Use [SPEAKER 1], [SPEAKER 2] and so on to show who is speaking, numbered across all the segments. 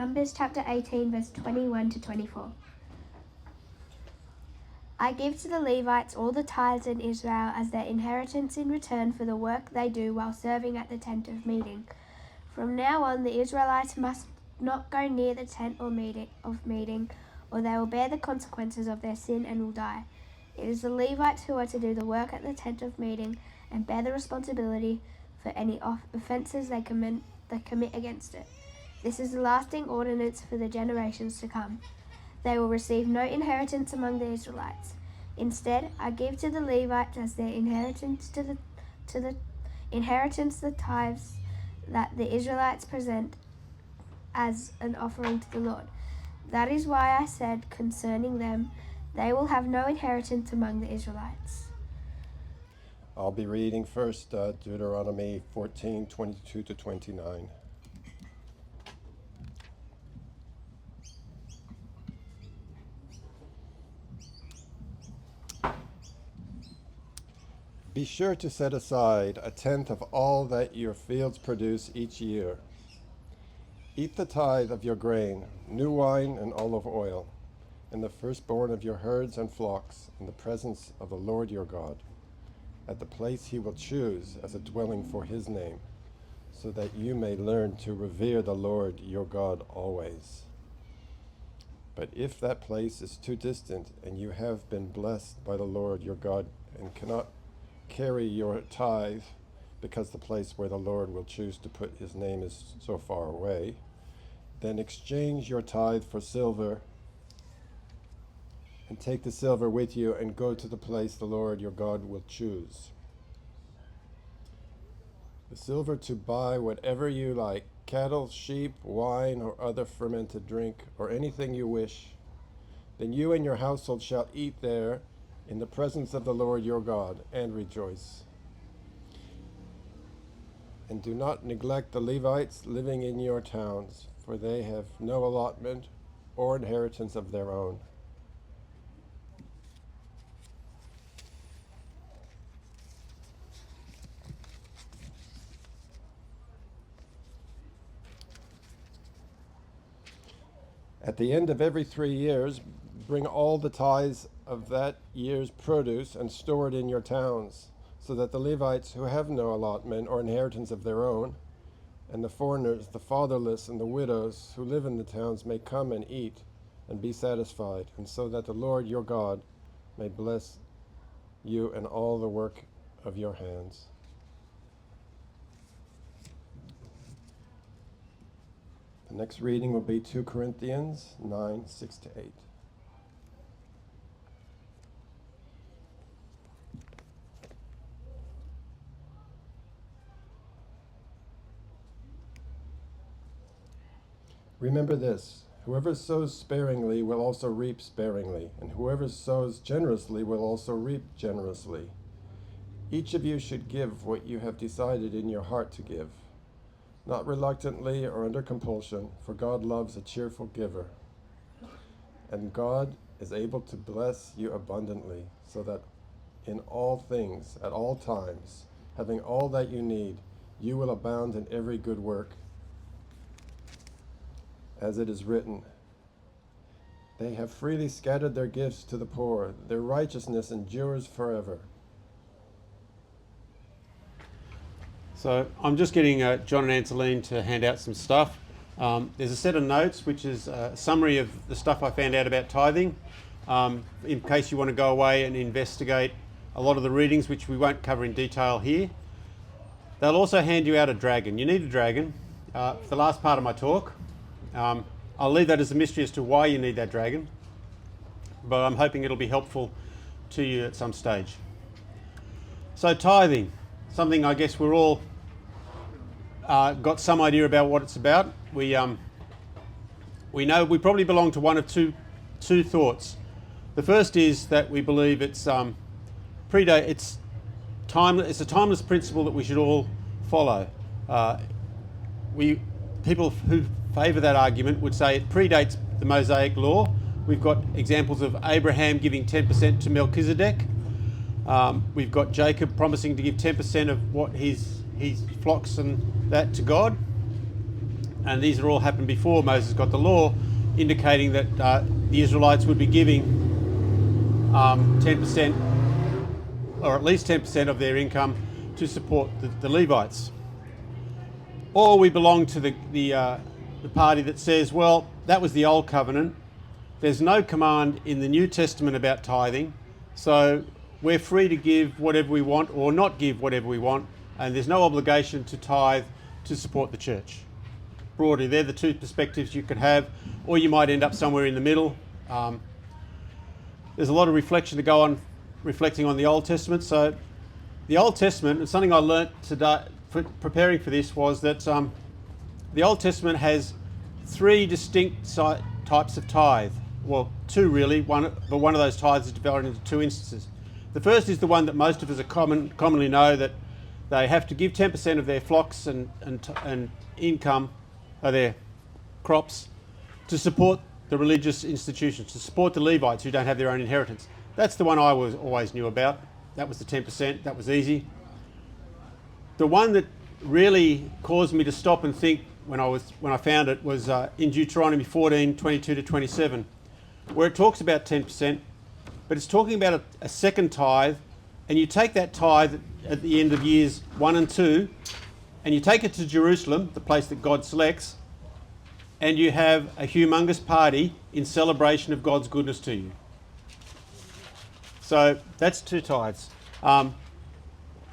[SPEAKER 1] Numbers chapter 18, verse 21 to 24. I give to the Levites all the tithes in Israel as their inheritance in return for the work they do while serving at the tent of meeting. From now on, the Israelites must not go near the tent of meeting, or they will bear the consequences of their sin and will die. It is the Levites who are to do the work at the tent of meeting and bear the responsibility for any offenses they commit against it. This is a lasting ordinance for the generations to come. They will receive no inheritance among the Israelites. Instead, I give to the Levites as their inheritance the tithes that the Israelites present as an offering to the Lord. That is why I said concerning them, they will have no inheritance among the Israelites.
[SPEAKER 2] I'll be reading first Deuteronomy 14, 22 to 29. Be sure to set aside a tenth of all that your fields produce each year. Eat the tithe of your grain, new wine and olive oil, and the firstborn of your herds and flocks in the presence of the Lord your God, at the place he will choose as a dwelling for his name, so that you may learn to revere the Lord your God always. But if that place is too distant and you have been blessed by the Lord your God and cannot carry your tithe because the place where the Lord will choose to put his name is so far away, then exchange your tithe for silver and take the silver with you and go to the place the Lord your God will choose. The silver to buy whatever you like, cattle, sheep, wine, or other fermented drink, or anything you wish. Then you and your household shall eat there in the presence of the Lord your God, and rejoice. And do not neglect the Levites living in your towns, for they have no allotment or inheritance of their own. At the end of every 3 years, bring all the tithes of that year's produce and store it in your towns, so that the Levites who have no allotment or inheritance of their own, and the foreigners, the fatherless, and the widows who live in the towns may come and eat and be satisfied, and so that the Lord your God may bless you in all the work of your hands. The next reading will be 2 Corinthians 9, 6 to 8. Remember this, whoever sows sparingly will also reap sparingly, and whoever sows generously will also reap generously. Each of you should give what you have decided in your heart to give, not reluctantly or under compulsion, for God loves a cheerful giver. And God is able to bless you abundantly, so that in all things, at all times, having all that you need, you will abound in every good work. As it is written, they have freely scattered their gifts to the poor. Their righteousness endures forever.
[SPEAKER 3] So I'm just getting John and Angeline to hand out some stuff. There's a set of notes, which is a summary of the stuff I found out about tithing, in case you want to go away and investigate a lot of the readings, which we won't cover in detail here. They'll also hand you out a dragon. You need a dragon for the last part of my talk. I'll leave that as a mystery as to why you need that dragon, but I'm hoping it'll be helpful to you at some stage. So tithing, something I guess we're all got some idea about what it's about. We know we probably belong to one of two thoughts. The first is that we believe it's a timeless principle that we should all follow. People who favour that argument would say it predates the Mosaic law. We've got examples of Abraham giving 10% to Melchizedek. We've got Jacob promising to give 10% of what his flocks and that to God. and these are all happened before Moses got the law, indicating that the Israelites would be giving 10%, or at least 10% of their income to support the Levites. Or we belong to the party that says, well, that was the old covenant. There's no command in the New Testament about tithing, so we're free to give whatever we want or not give whatever we want, and there's no obligation to tithe to support the church. Broadly, they're the two perspectives you could have, or you might end up somewhere in the middle. There's a lot of reflection to go on, reflecting on the Old Testament. So the Old Testament, and something I learnt today preparing for this, was that the Old Testament has three distinct types of tithe. Well, two really, but one of those tithes is divided into two instances. The first is the one that most of us commonly know, that they have to give 10% of their flocks and income, or their crops, to support the religious institutions, to support the Levites who don't have their own inheritance. That's the one I always knew about. That was the 10%, that was easy. The one that really caused me to stop and think when I found it was in Deuteronomy 14, 22 to 27, where it talks about 10%, but it's talking about a second tithe, and you take that tithe at the end of years 1 and 2, and you take it to Jerusalem, the place that God selects, and you have a humongous party in celebration of God's goodness to you. So that's two tithes. The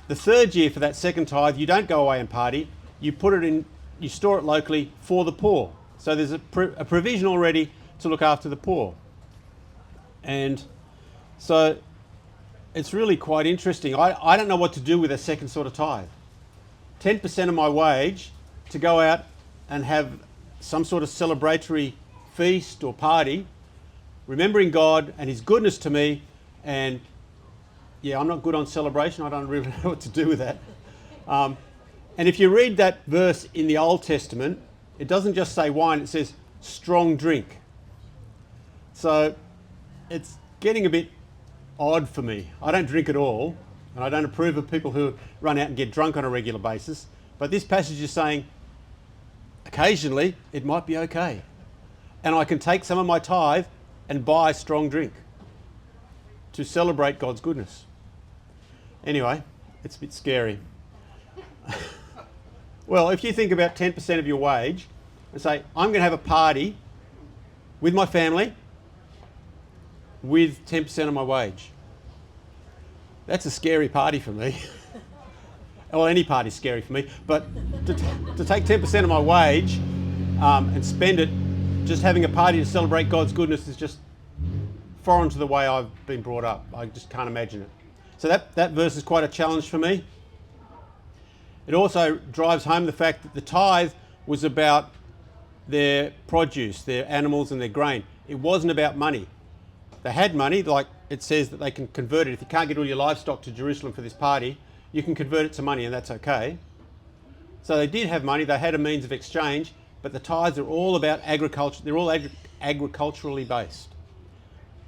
[SPEAKER 3] third year for that second tithe, you don't go away and party. You put it in, you store it locally for the poor. So there's a provision already to look after the poor. And so it's really quite interesting. I don't know what to do with a second sort of tithe. 10% of my wage to go out and have some sort of celebratory feast or party, remembering God and his goodness to me. And yeah, I'm not good on celebration. I don't really know what to do with that. And if you read that verse in the Old Testament, it doesn't just say wine, it says strong drink. So it's getting a bit odd for me. I don't drink at all, and I don't approve of people who run out and get drunk on a regular basis. But this passage is saying occasionally it might be okay. And I can take some of my tithe and buy strong drink to celebrate God's goodness. Anyway, it's a bit scary. Well, if you think about 10% of your wage and say, I'm going to have a party with my family with 10% of my wage. That's a scary party for me. Well, any party's scary for me, but to take 10% of my wage and spend it just having a party to celebrate God's goodness is just foreign to the way I've been brought up. I just can't imagine it. So that verse is quite a challenge for me. It also drives home the fact that the tithe was about their produce, their animals and their grain. It wasn't about money. They had money, like it says that they can convert it. If you can't get all your livestock to Jerusalem for this party, you can convert it to money, and that's okay. So they did have money, they had a means of exchange, but the tithes are all about agriculture. They're all agriculturally based.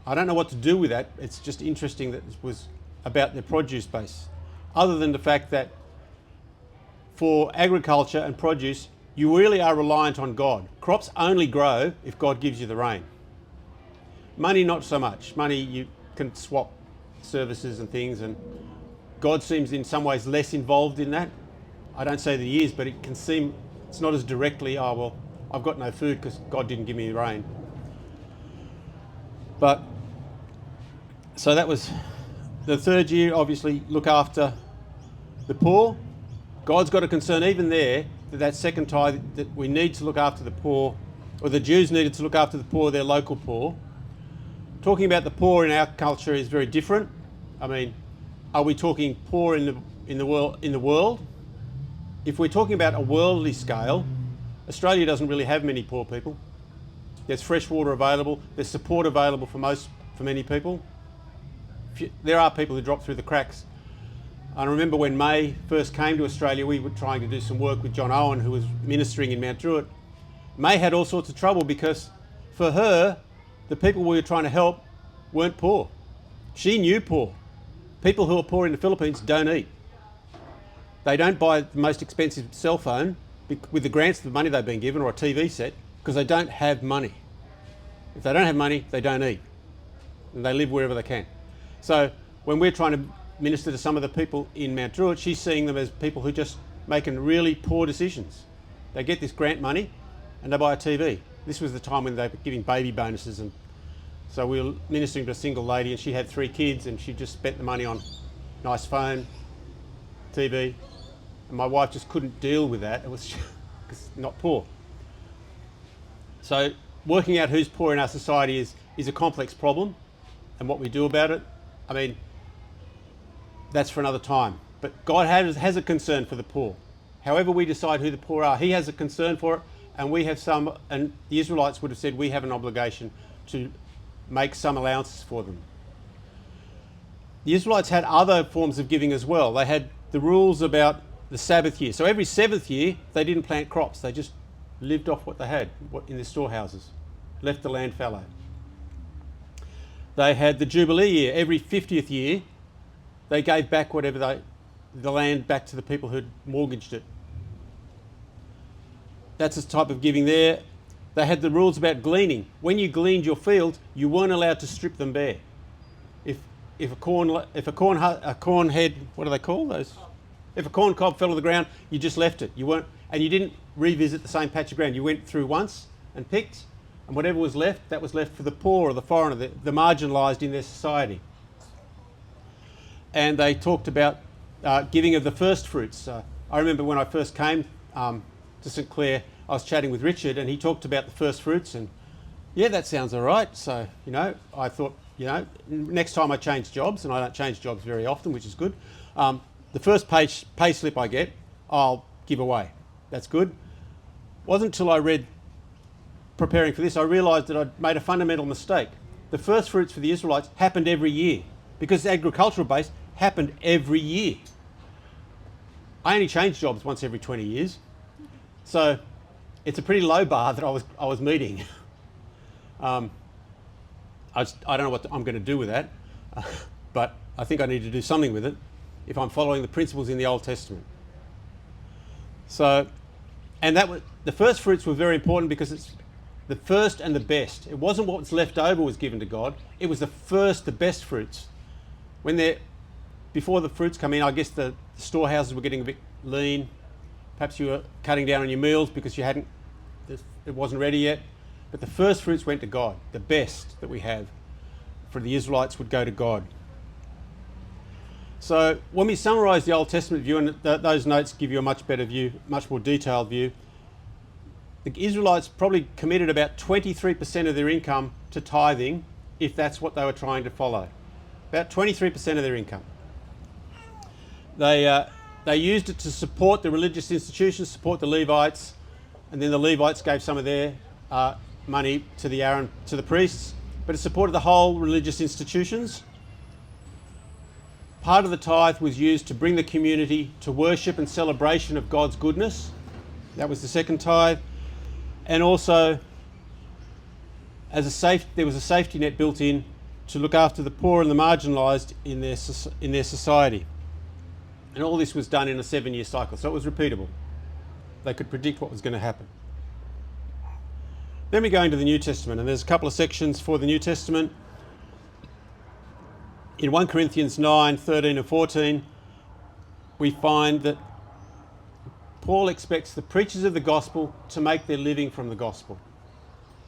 [SPEAKER 3] I don't know what to do with that. It's just interesting that it was about their produce base. Other than the fact that for agriculture and produce, you really are reliant on God. Crops only grow if God gives you the rain. Money, not so much. Money, you can swap services and things, and God seems in some ways less involved in that. I don't say that he is, but it can seem it's not as directly, oh, well, I've got no food because God didn't give me the rain. But, so that was the third year, obviously, look after the poor. God's got a concern even there that second tithe, that we need to look after the poor, or the Jews needed to look after the poor, their local poor. Talking about the poor in our culture is very different. I mean, are we talking poor in the world? If we're talking about a worldly scale, Australia doesn't really have many poor people. There's fresh water available. There's support available for many people. There are people who drop through the cracks. I remember when May first came to Australia, we were trying to do some work with John Owen, who was ministering in Mount Druitt. May had all sorts of trouble because for her, the people we were trying to help weren't poor. She knew poor. People who are poor in the Philippines don't eat. They don't buy the most expensive cell phone with the grants, the money they've been given, or a TV set, because they don't have money. If they don't have money, they don't eat. And they live wherever they can. So when we're trying to minister to some of the people in Mount Druitt, she's seeing them as people who just making really poor decisions. They get this grant money and they buy a TV. This was the time when they were giving baby bonuses, and so we were ministering to a single lady, and she had 3 kids, and she just spent the money on nice phone, TV, and my wife just couldn't deal with that. It was not poor. So working out who's poor in our society is a complex problem, and what we do about it, I mean, that's for another time. But God has a concern for the poor. However we decide who the poor are, he has a concern for it, and we have some, and the Israelites would have said we have an obligation to make some allowances for them. The Israelites had other forms of giving as well. They had the rules about the Sabbath year. So every 7th year, they didn't plant crops. They just lived off what they had in their storehouses, left the land fallow. They had the Jubilee year. Every 50th year, they gave back the land back to the people who'd mortgaged it. That's a type of giving there. They had the rules about gleaning. When you gleaned your field, you weren't allowed to strip them bare. If a corn head, what do they call those? If a corn cob fell to the ground, you just left it. You didn't revisit the same patch of ground. You went through once and picked, and whatever was left, that was left for the poor or the foreigner, the marginalised in their society. And they talked about giving of the first fruits. I remember when I first came to St Clair, I was chatting with Richard, and he talked about the first fruits, and yeah, that sounds all right. So, I thought, next time I change jobs, and I don't change jobs very often, which is good, the first pay slip I get, I'll give away. That's good. Wasn't until I read, preparing for this, I realised that I'd made a fundamental mistake. The first fruits for the Israelites happened every year, because agricultural base happened every year. I only change jobs once every 20 years. So it's a pretty low bar that I was meeting. I don't know what I'm going to do with that, but I think I need to do something with it if I'm following the principles in the Old Testament. So, and the first fruits were very important because it's the first and the best. It wasn't what's left over was given to God. It was the best fruits. Before the fruits come in, I guess the storehouses were getting a bit lean. Perhaps you were cutting down on your meals because it wasn't ready yet. But the first fruits went to God. The best that we have for the Israelites would go to God. So when we summarise the Old Testament view, and those notes give you a much better view, much more detailed view, the Israelites probably committed about 23% of their income to tithing, if that's what they were trying to follow. About 23% of their income. They used it to support the religious institutions, support the Levites, and then the Levites gave some of their money to the priests, but it supported the whole religious institutions. Part of the tithe was used to bring the community to worship and celebration of God's goodness. That was the second tithe. And also, there was a safety net built in to look after the poor and the marginalised in their society. And all this was done in a 7-year cycle, so it was repeatable. They could predict what was going to happen. Then we go into the New Testament, and there's a couple of sections for the New Testament. In 1 Corinthians 9, 13 and 14, we find that Paul expects the preachers of the gospel to make their living from the gospel.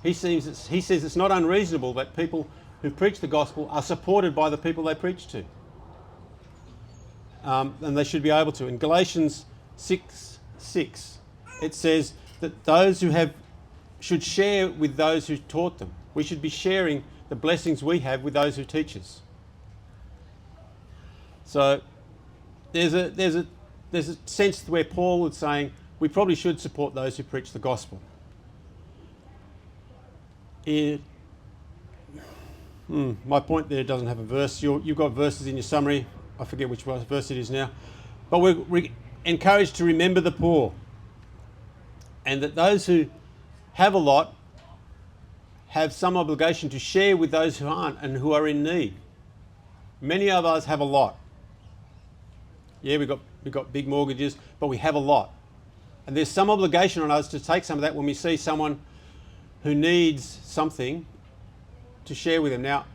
[SPEAKER 3] He says it's not unreasonable that people who preach the gospel are supported by the people they preach to. And they should be able to. In Galatians 6:6, it says that those who should share with those who taught them. We should be sharing the blessings we have with those who teach us. So there's a sense where Paul is saying we probably should support those who preach the gospel. My point there doesn't have a verse. You've got verses in your summary. I forget which verse it is now. But we're encouraged to remember the poor, and that those who have a lot have some obligation to share with those who aren't and who are in need. Many of us have a lot. Yeah, we've got big mortgages, but we have a lot. And there's some obligation on us to take some of that when we see someone who needs something to share with them. Now,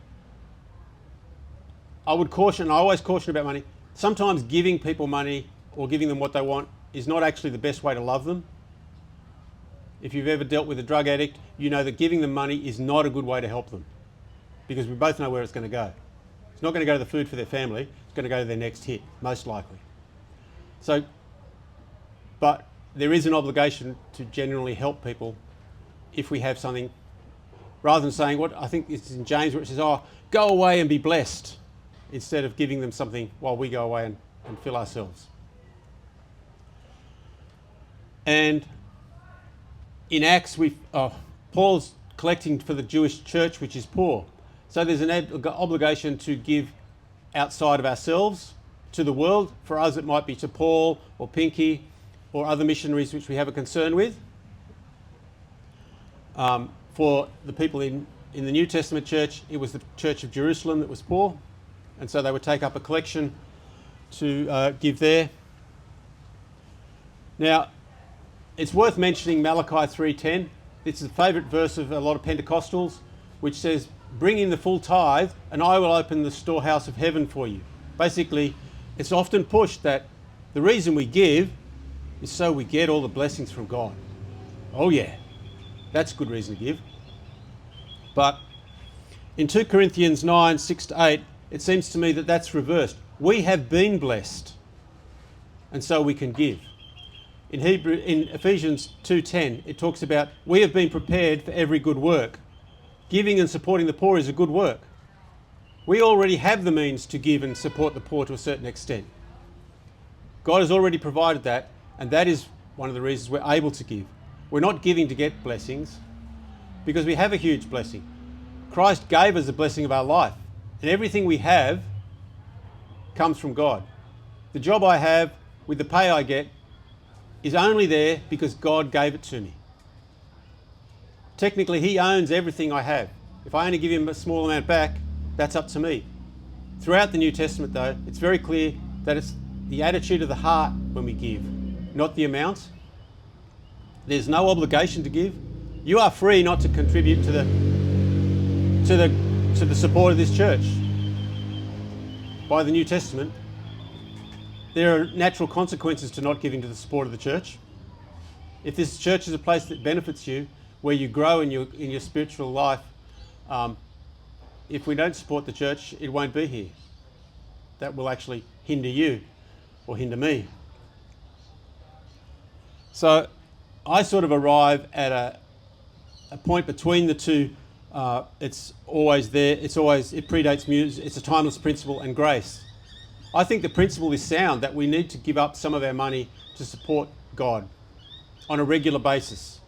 [SPEAKER 3] I always caution about money. Sometimes giving people money or giving them what they want is not actually the best way to love them. If you've ever dealt with a drug addict, you know that giving them money is not a good way to help them, because we both know where it's going to go. It's not going to go to the food for their family, it's going to go to their next hit, most likely. So, but there is an obligation to genuinely help people if we have something, rather than saying what I think it's in James where it says, oh, go away and be blessed, instead of giving them something while we go away and fill ourselves. And in Acts, Paul's collecting for the Jewish church, which is poor. So there's an obligation to give outside of ourselves to the world. For us, it might be to Paul or Pinky or other missionaries which we have a concern with. For the people in the New Testament church, it was the Church of Jerusalem that was poor, and so they would take up a collection to give there. Now, it's worth mentioning Malachi 3:10. It's a favourite verse of a lot of Pentecostals, which says, bring in the full tithe and I will open the storehouse of heaven for you. Basically, it's often pushed that the reason we give is so we get all the blessings from God. Oh yeah, that's a good reason to give. But in 2 Corinthians 9, 6-8, it seems to me that that's reversed. We have been blessed, and so we can give. In Ephesians 2:10, it talks about we have been prepared for every good work. Giving and supporting the poor is a good work. We already have the means to give and support the poor to a certain extent. God has already provided that, and that is one of the reasons we're able to give. We're not giving to get blessings, because we have a huge blessing. Christ gave us the blessing of our life, and everything we have comes from God. The job I have with the pay I get is only there because God gave it to me. Technically, he owns everything I have. If I only give him a small amount back, that's up to me. Throughout the New Testament, though, it's very clear that it's the attitude of the heart when we give, not the amount. There's no obligation to give. You are free not to contribute to the support of this church. By the New Testament, there are natural consequences to not giving to the support of the church. If this church is a place that benefits you, where you grow in your spiritual life, if we don't support the church, it won't be here. That will actually hinder you or hinder me. So I sort of arrive at a point between the two. It's always there. It predates music. It's a timeless principle and grace. I think the principle is sound, that we need to give up some of our money to support God on a regular basis.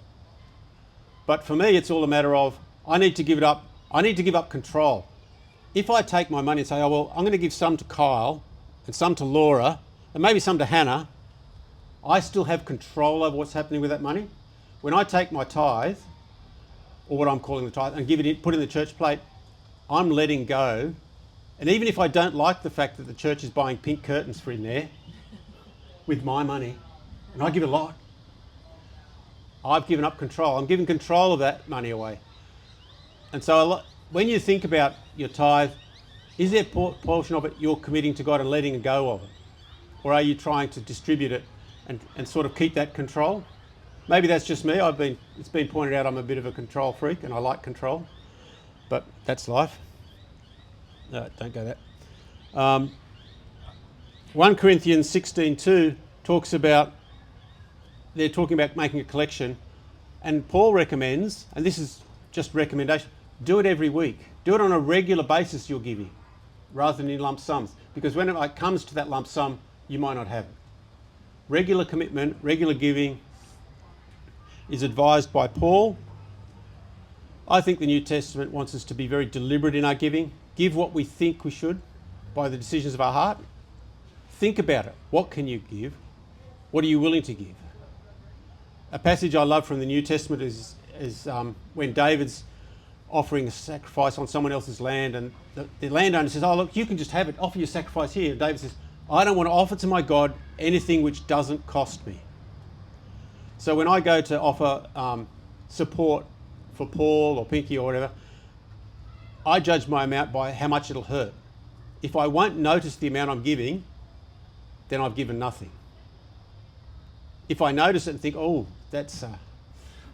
[SPEAKER 3] But for me, it's all a matter of, I need to give it up. I need to give up control. If I take my money and say, oh, well, I'm going to give some to Kyle and some to Laura and maybe some to Hannah, I still have control over what's happening with that money. When I take my tithe, or what I'm calling the tithe, and put it in the church plate, I'm letting go. And even if I don't like the fact that the church is buying pink curtains for in there with my money, and I give a lot, I've given up control. I'm giving control of that money away. And so when you think about your tithe, is there a portion of it you're committing to God and letting go of it? Or are you trying to distribute it and sort of keep that control? Maybe that's just me. It's been pointed out I'm a bit of a control freak and I like control, but that's life. No, don't go that. 1 Corinthians 16:2 talks about, they're talking about making a collection, and Paul recommends, and this is just recommendation, do it every week. Do it on a regular basis, you're giving, rather than in lump sums, because when it comes to that lump sum, you might not have it. Regular commitment, regular giving is advised by Paul. I think the New Testament wants us to be very deliberate in our giving. Give what we think we should by the decisions of our heart. Think about it. What can you give? What are you willing to give? A passage I love from the New Testament is when David's offering a sacrifice on someone else's land, and the landowner says, oh look, you can just have it, offer your sacrifice here. And David says, I don't want to offer to my God anything which doesn't cost me. So when I go to offer support for Paul or Pinky or whatever, I judge my amount by how much it'll hurt. If I won't notice the amount I'm giving, then I've given nothing. If I notice it and think, oh, that's,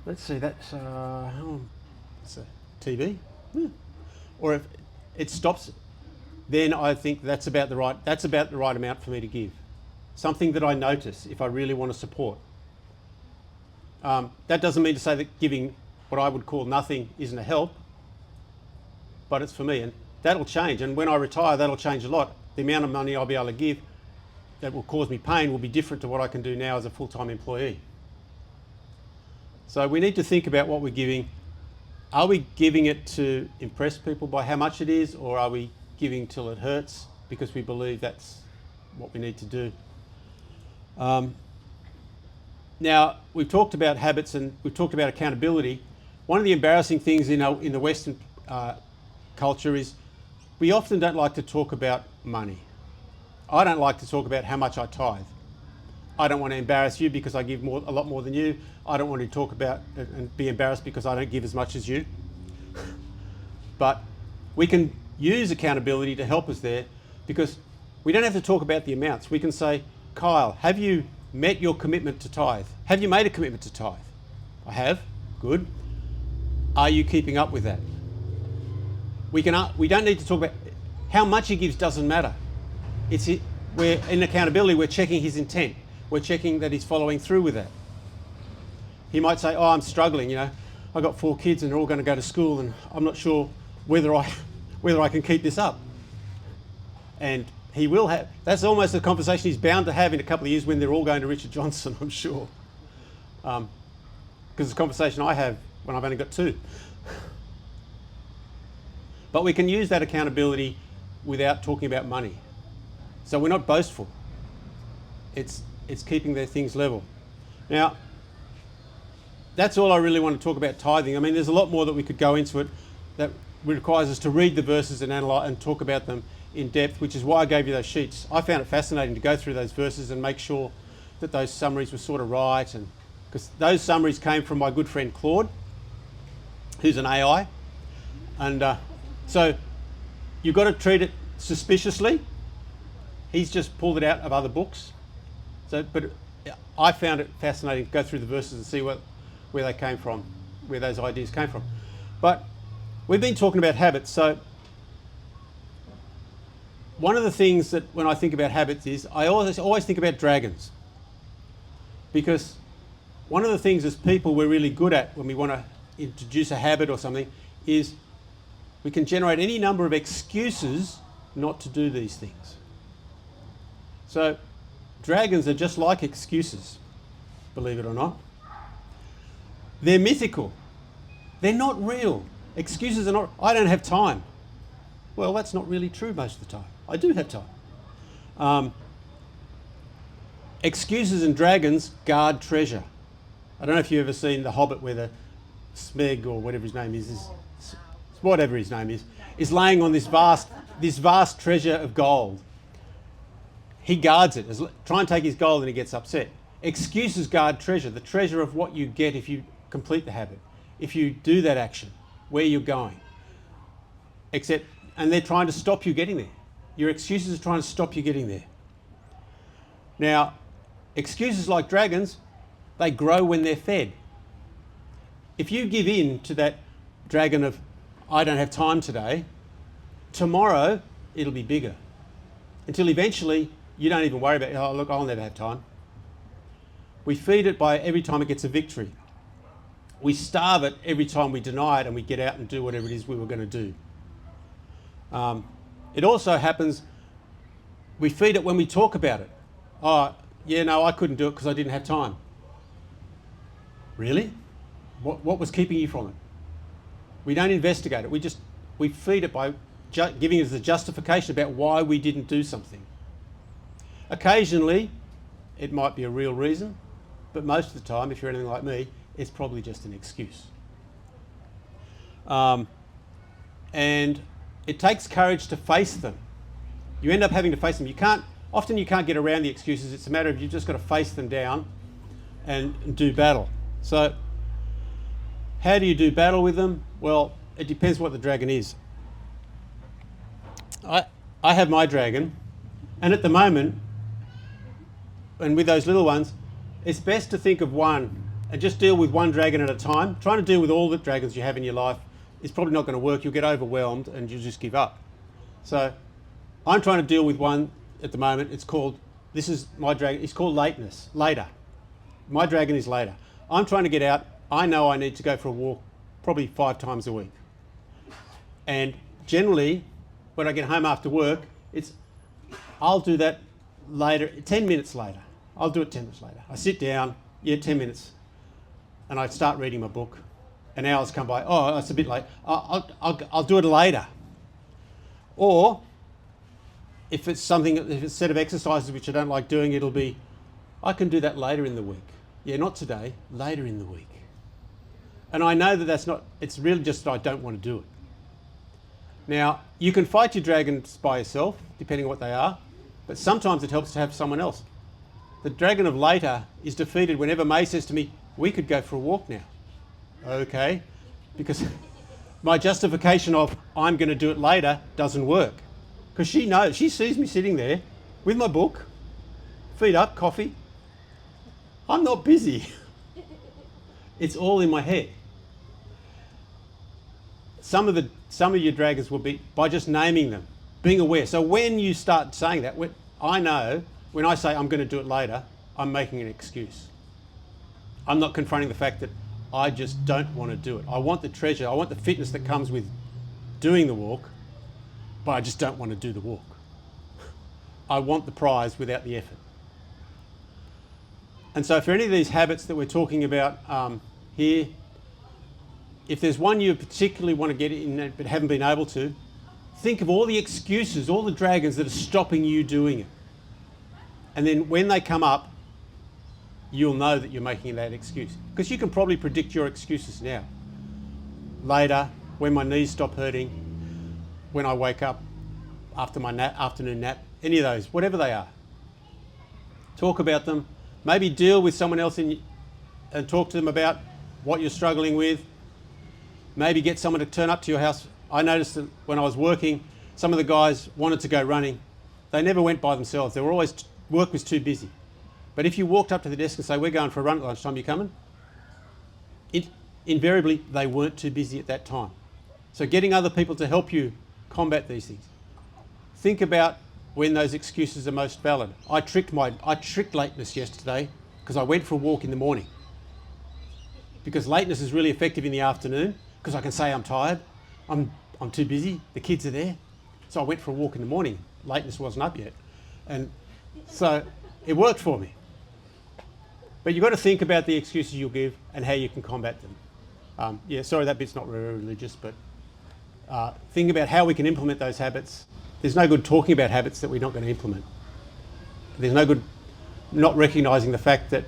[SPEAKER 3] let's see, that's a TV, or if it stops, then I think that's about the right amount for me to give. Something that I notice if I really want to support. That doesn't mean to say that giving what I would call nothing isn't a help, but it's for me, and that'll change. And when I retire, that'll change a lot. The amount of money I'll be able to give that will cause me pain will be different to what I can do now as a full-time employee. So we need to think about what we're giving. Are we giving it to impress people by how much it is, or are we giving till it hurts because we believe that's what we need to do? Now, we've talked about habits and we've talked about accountability. One of the embarrassing things in the Western culture is we often don't like to talk about money. I don't like to talk about how much I tithe. I don't want to embarrass you because I give a lot more than you. I don't want to talk about and be embarrassed because I don't give as much as you. But we can use accountability to help us there, because we don't have to talk about the amounts. We can say, Kyle, have you met your commitment to tithe? Have you made a commitment to tithe? I have. Good. Are you keeping up with that? We don't need to talk about how much he gives. Doesn't matter. We're in accountability. We're checking his intent. We're checking that he's following through with that. He might say, oh, I'm struggling, I've got 4 kids and they're all going to go to school and I'm not sure whether I can keep this up. And he will have, that's almost a conversation he's bound to have in a couple of years when they're all going to Richard Johnson, I'm sure. Because it's a conversation I have when I've only got 2. But we can use that accountability without talking about money. So we're not boastful. It's keeping their things level. Now, that's all I really want to talk about tithing. I mean, there's a lot more that we could go into it that requires us to read the verses and analyse and talk about them in depth, which is why I gave you those sheets. I found it fascinating to go through those verses and make sure that those summaries were sort of right, and because those summaries came from my good friend Claude, who's an AI, and so you've got to treat it suspiciously. He's just pulled it out of other books. But I found it fascinating to go through the verses and see where they came from, where those ideas came from. But we've been talking about habits. So one of the things that when I think about habits is I always think about dragons. Because one of the things as people we're really good at when we want to introduce a habit or something is we can generate any number of excuses not to do these things. So dragons are just like excuses, believe it or not. They're mythical. They're not real. Excuses are not, I don't have time. Well, that's not really true most of the time. I do have time. Excuses and dragons guard treasure. I don't know if you've ever seen The Hobbit where the Smeg or whatever his name is laying on this vast treasure of gold. He guards it. Try and take his gold and he gets upset. Excuses guard treasure, the treasure of what you get if you complete the habit, if you do that action, where you're going. And they're trying to stop you getting there. Your excuses are trying to stop you getting there. Now, excuses like dragons, they grow when they're fed. If you give in to that dragon of, I don't have time today, tomorrow it'll be bigger. Until eventually you don't even worry about, oh look, I'll never have time. We feed it by every time it gets a victory. We starve it every time we deny it and we get out and do whatever it is we were going to do. It also happens, we feed it when we talk about it. Oh, yeah, no, I couldn't do it because I didn't have time. Really? What was keeping you from it? We don't investigate it. We feed it by giving us the justification about why we didn't do something. Occasionally, it might be a real reason, but most of the time, if you're anything like me, it's probably just an excuse. And it takes courage to face them. You end up having to face them. Often you can't get around the excuses. It's a matter of you've just got to face them down and do battle. So how do you do battle with them? Well, it depends what the dragon is. I have my dragon, and at the moment, and with those little ones, it's best to think of one and just deal with one dragon at a time. Trying to deal with all the dragons you have in your life is probably not going to work. You'll get overwhelmed and you'll just give up. So I'm trying to deal with one at the moment. It's called, this is my dragon, it's called later. My dragon is later. I'm trying to get out. I know I need to go for a walk probably 5 times a week. And generally, when I get home after work, I'll do that later, 10 minutes later. I'll do it 10 minutes later. I sit down, 10 minutes, and I start reading my book. And hours come by. Oh, it's a bit late. I'll do it later. Or if it's a set of exercises which I don't like doing, it'll be, I can do that later in the week. Yeah, not today, later in the week. And I know that it's really just that I don't want to do it. Now, you can fight your dragons by yourself, depending on what they are, but sometimes it helps to have someone else. The dragon of later is defeated whenever May says to me, we could go for a walk now. Okay, because my justification of I'm going to do it later doesn't work. Because she knows, she sees me sitting there with my book, feet up, coffee. I'm not busy. It's all in my head. Some of your dragons will be by just naming them, being aware. So when you start saying that, I know when I say I'm going to do it later, I'm making an excuse. I'm not confronting the fact that I just don't want to do it. I want the treasure, I want the fitness that comes with doing the walk, but I just don't want to do the walk. I want the prize without the effort. And so for any of these habits that we're talking about here, if there's one you particularly want to get in but haven't been able to, think of all the excuses, all the dragons that are stopping you doing it. And then when they come up, you'll know that you're making that excuse. Because you can probably predict your excuses now. Later, when my knees stop hurting, when I wake up after my afternoon nap, any of those, whatever they are. Talk about them. Maybe deal with someone else and talk to them about what you're struggling with. Maybe get someone to turn up to your house. I noticed that when I was working, some of the guys wanted to go running. They never went by themselves. They were always, work was too busy. But if you walked up to the desk and say, we're going for a run at lunchtime, you coming? Invariably, they weren't too busy at that time. So getting other people to help you combat these things. Think about when those excuses are most valid. I tricked lateness yesterday because I went for a walk in the morning. Because lateness is really effective in the afternoon because I can say I'm tired, I'm too busy, the kids are there. So I went for a walk in the morning. Lateness wasn't up yet. And so it worked for me. But you've got to think about the excuses you'll give and how you can combat them. Sorry, that bit's not very religious, but think about how we can implement those habits. There's no good talking about habits that we're not going to implement. There's no good not recognising the fact that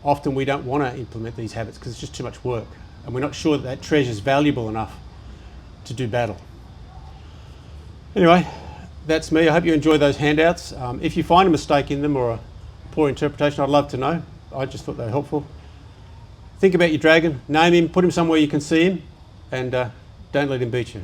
[SPEAKER 3] often we don't want to implement these habits because it's just too much work and we're not sure that treasure is valuable enough to do battle. Anyway, that's me. I hope you enjoy those handouts. If you find a mistake in them or a poor interpretation, I'd love to know. I just thought they were helpful. Think about your dragon, name him, put him somewhere you can see him, and don't let him beat you.